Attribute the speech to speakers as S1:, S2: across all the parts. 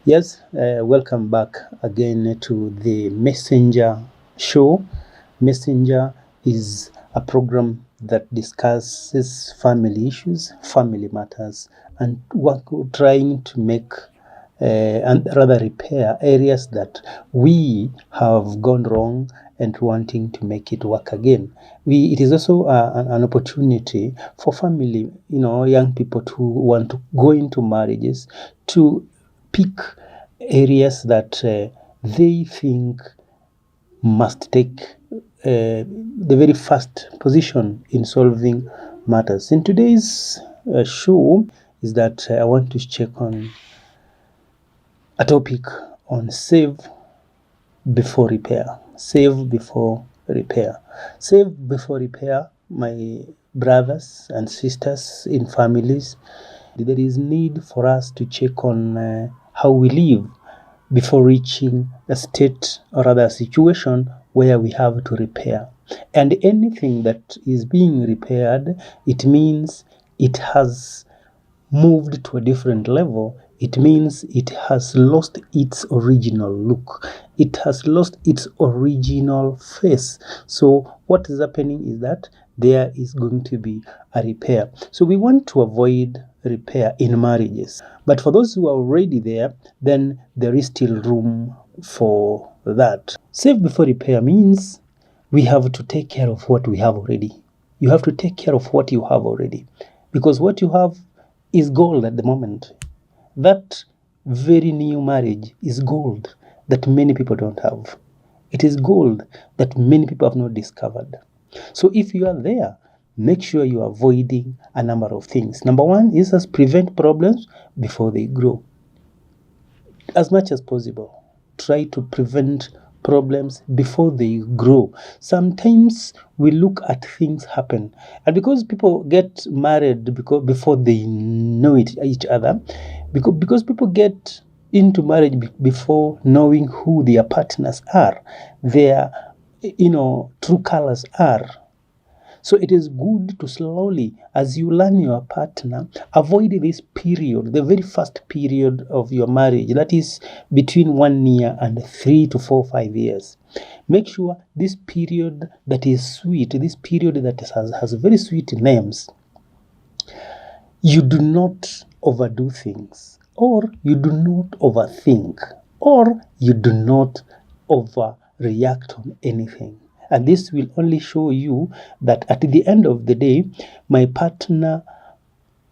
S1: Yes, welcome back again to the Messenger show. Messenger is a program that discusses family issues, family matters, and trying to make and rather repair areas that we have gone wrong and wanting to make it work again. It is also an opportunity for family, young people to want to go into marriages to pick areas that they think must take the very first position in solving matters. In today's show is that I want to check on a topic on save before repair. Save before repair. Save before repair, my brothers and sisters in families. There is need for us to check on how we live before reaching a state or rather a situation where we have to repair. And anything that is being repaired, it means it has moved to a different level. It means it has lost its original look. It has lost its original face. So what is happening is that there is going to be a repair. So we want to avoid repair in marriages. But for those who are already there, then there is still room for that. Save before repair means we have to take care of what we have already. You have to take care of what you have already. Because what you have is gold at the moment. That very new marriage is gold that many people don't have. It is gold that many people have not discovered. So if you are there, make sure you are avoiding a number of things. Number one is as prevent problems before they grow. As much as possible, try to prevent problems before they grow. Sometimes we look at things happen, and because people get married before they know each other, because people get into marriage before knowing who their partners are, their true colors are. So it is good to slowly, as you learn your partner, avoid this period, the very first period of your marriage, that is between 1 year and 3 to 4, 5 years. Make sure this period that is sweet, this period that has very sweet names, you do not overdo things, or you do not overthink, or you do not overreact on anything. And this will only show you that at the end of the day, my partner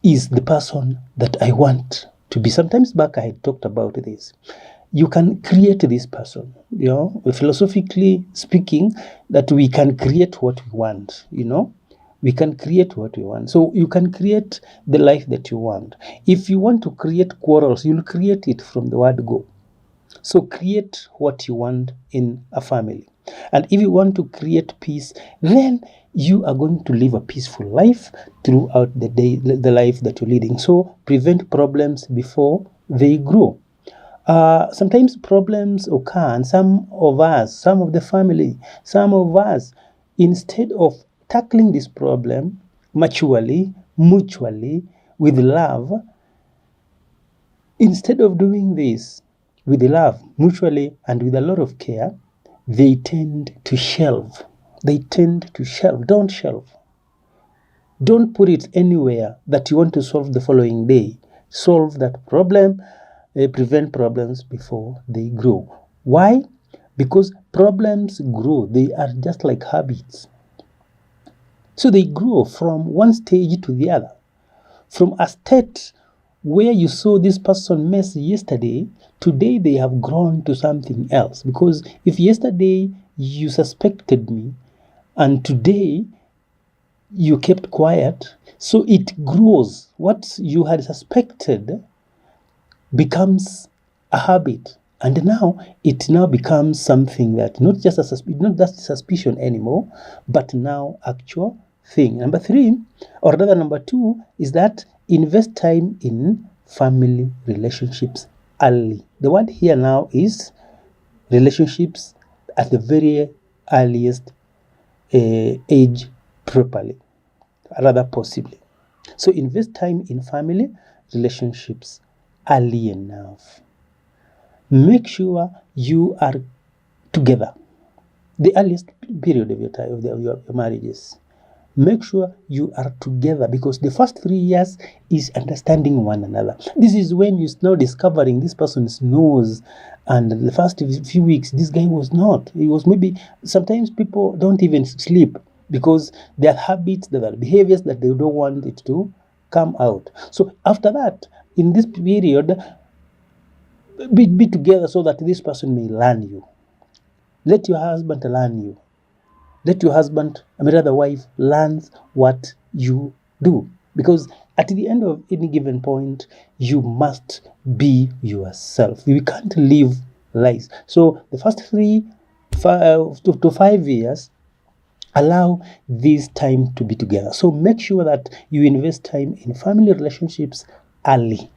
S1: is the person that I want to be. Sometimes back I had talked about this. You can create this person, philosophically speaking, that we can create what we want, we can create what we want. So you can create the life that you want. If you want to create quarrels, you'll create it from the word go. So create what you want in a family. And if you want to create peace, then you are going to live a peaceful life throughout the day, the life that you're leading. So prevent problems before they grow. Sometimes problems occur, and some of the family, some of us, instead of tackling this problem maturely, mutually, with love, instead of doing this with love, mutually, and with a lot of care, they tend to shelve. Don't shelve. Don't put it anywhere that you want to solve the following day. Solve that problem, prevent problems before they grow. Why? Because problems grow. They are just like habits. So they grow from one stage to the other. From a state where you saw this person mess yesterday, today they have grown to something else. Because if yesterday you suspected me and today you kept quiet, so it grows. What you had suspected becomes a habit. And now it becomes something that not just suspicion anymore, but now actual thing. Number two is that invest time in family relationships early. The word here now is relationships at the very earliest age properly, rather possibly. So invest time in family relationships early enough. make sure you are together. The earliest period of your time of your marriages, make sure you are together, because the first 3 years is understanding one another. This is when you now discovering this person's nose, and the first few weeks this guy was not. He was, maybe sometimes people don't even sleep because there are habits, there are behaviors that they don't want it to come out. So after that, in this period, be together so that this person may learn you. Let your husband learn you. Let your husband, rather wife, learns what you do. Because at the end of any given point, you must be yourself. You can't live lies. So the first 3 to 5 years, allow this time to be together. So make sure that you invest time in family relationships early.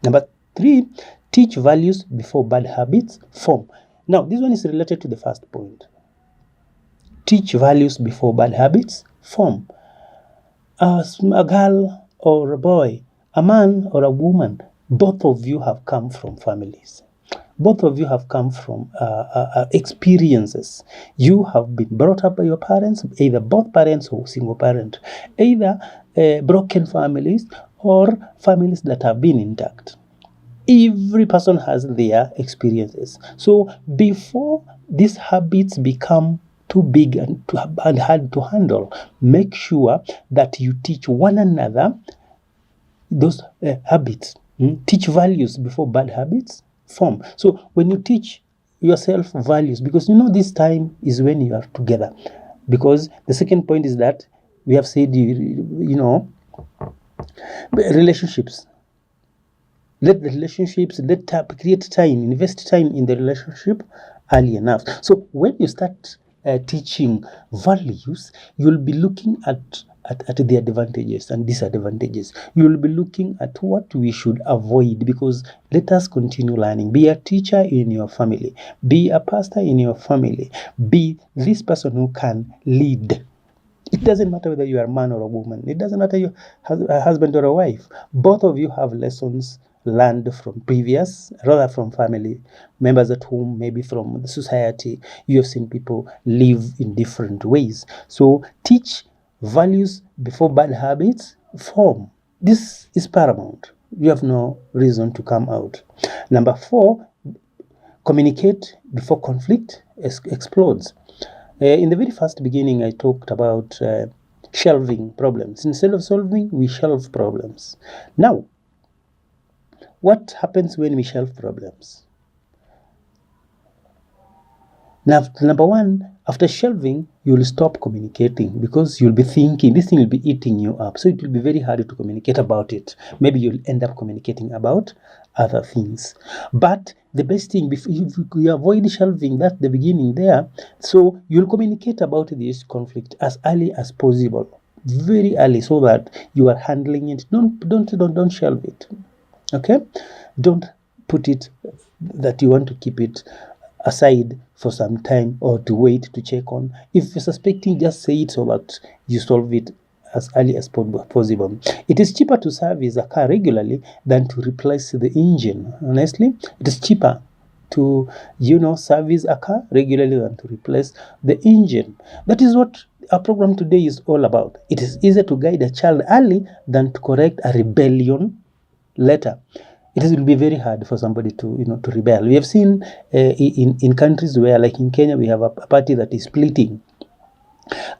S1: Number 3, teach values before bad habits form. Now, this one is related to the first point. Teach values before bad habits form. As a girl or a boy, a man or a woman, both of you have come from families. Both of you have come from experiences. You have been brought up by your parents, either both parents or single parent, either broken families or families that have been intact. Every person has their experiences. So before these habits become too big and hard to handle, make sure that you teach one another those habits. Teach values before bad habits form. So when you teach yourself values, because this time is when you are together. Because the second point is that we have said, relationships. Let the relationships, create time, invest time in the relationship early enough. So when you start teaching values, you'll be looking at the advantages and disadvantages. You'll be looking at what we should avoid, because let us continue learning. Be a teacher in your family. Be a pastor in your family. Be this person who can lead. It doesn't matter whether you are a man or a woman. It doesn't matter you a husband or a wife. Both of you have lessons learned from family members at home, maybe from the society. You have seen people live in different ways. So teach values before bad habits form. This is paramount. You have no reason to come out. Number 4, communicate before conflict explodes. In the very first beginning, I talked about shelving problems. Instead of solving, we shelve problems. Now, what happens when we shelve problems? Now, number 1, after shelving, you'll stop communicating, because you'll be thinking this thing will be eating you up. So it will be very hard to communicate about it. Maybe you'll end up communicating about other things. But the best thing, if you avoid shelving, that's the beginning there. So you'll communicate about this conflict as early as possible, very early, so that you are handling it. Don't shelve it. Okay? Don't put it that you want to keep it aside for some time or to wait to check on. If you're suspecting, just say it so that you solve it as early as possible. It is cheaper to service a car regularly than to replace the engine. Honestly, it is cheaper to service a car regularly than to replace the engine. That is what our program today is all about. It is easier to guide a child early than to correct a rebellion later. It will be very hard for somebody to rebel. We have seen in countries where, like in Kenya, we have a party that is splitting.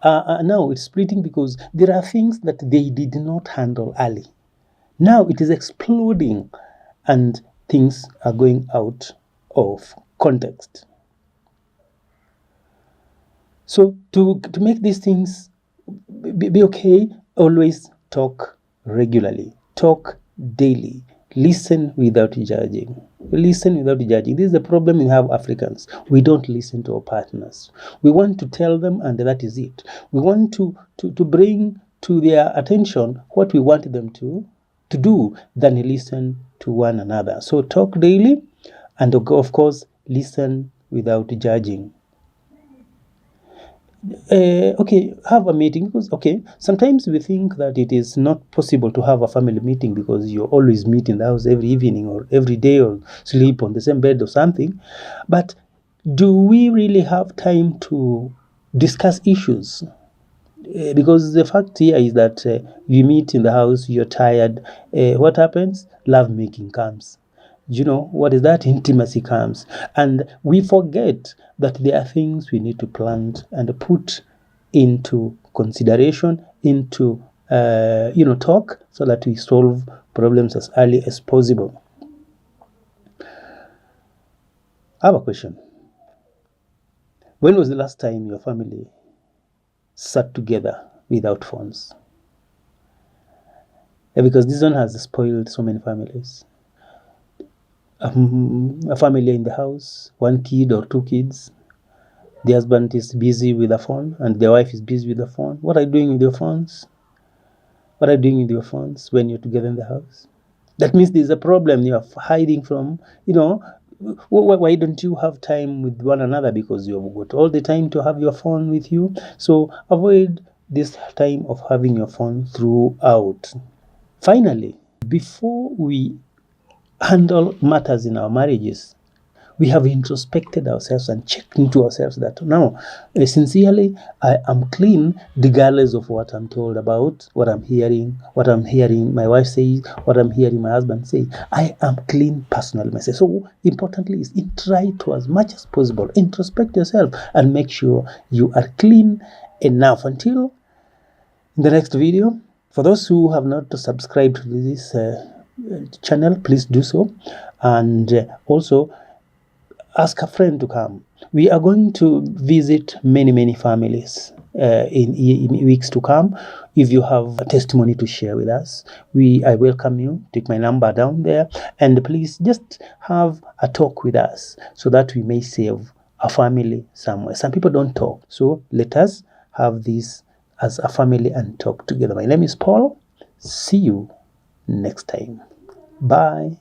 S1: Now it's splitting because there are things that they did not handle early. Now it is exploding, and things are going out of context. So to make these things be okay, always talk regularly, talk daily. Listen without judging. Listen without judging. This is the problem we have, Africans. We don't listen to our partners. We want to tell them, and that is it. We want to bring to their attention what we want them to do, than listen to one another. So talk daily, and of course, listen without judging. okay, have a meeting, because sometimes we think that it is not possible to have a family meeting because you always meet in the house every evening or every day or sleep on the same bed or something. But do we really have time to discuss issues? Because the fact here is that you meet in the house, you're tired. What happens? Love making comes. What is that? Intimacy comes. And we forget that there are things we need to plant and put into consideration, into talk, so that we solve problems as early as possible. I have a question. When was the last time your family sat together without phones? Because this one has spoiled so many families. A family in the house, one kid or two kids. The husband is busy with the phone and the wife is busy with the phone. What are you doing with your phones? What are you doing with your phones when you're together in the house? That means there's a problem you're hiding from. Why don't you have time with one another? Because you've got all the time to have your phone with you. So avoid this time of having your phone throughout. Finally, before we handle matters in our marriages, we have introspected ourselves and checked into ourselves that now, sincerely, I am clean regardless of what I'm told about, what I'm hearing my wife say, what I'm hearing my husband say. I am clean personally myself. So importantly is try to, as much as possible, introspect yourself and make sure you are clean enough. Until the next video, for those who have not subscribed to this channel, please do so. And also, ask a friend to come. We are going to visit many families in weeks to come. If you have a testimony to share with us, I welcome you. Take my number down there, and please just have a talk with us so that we may save a family somewhere. Some people don't talk, so let us have this as a family and talk together. My name is Paul. See you next time. Bye.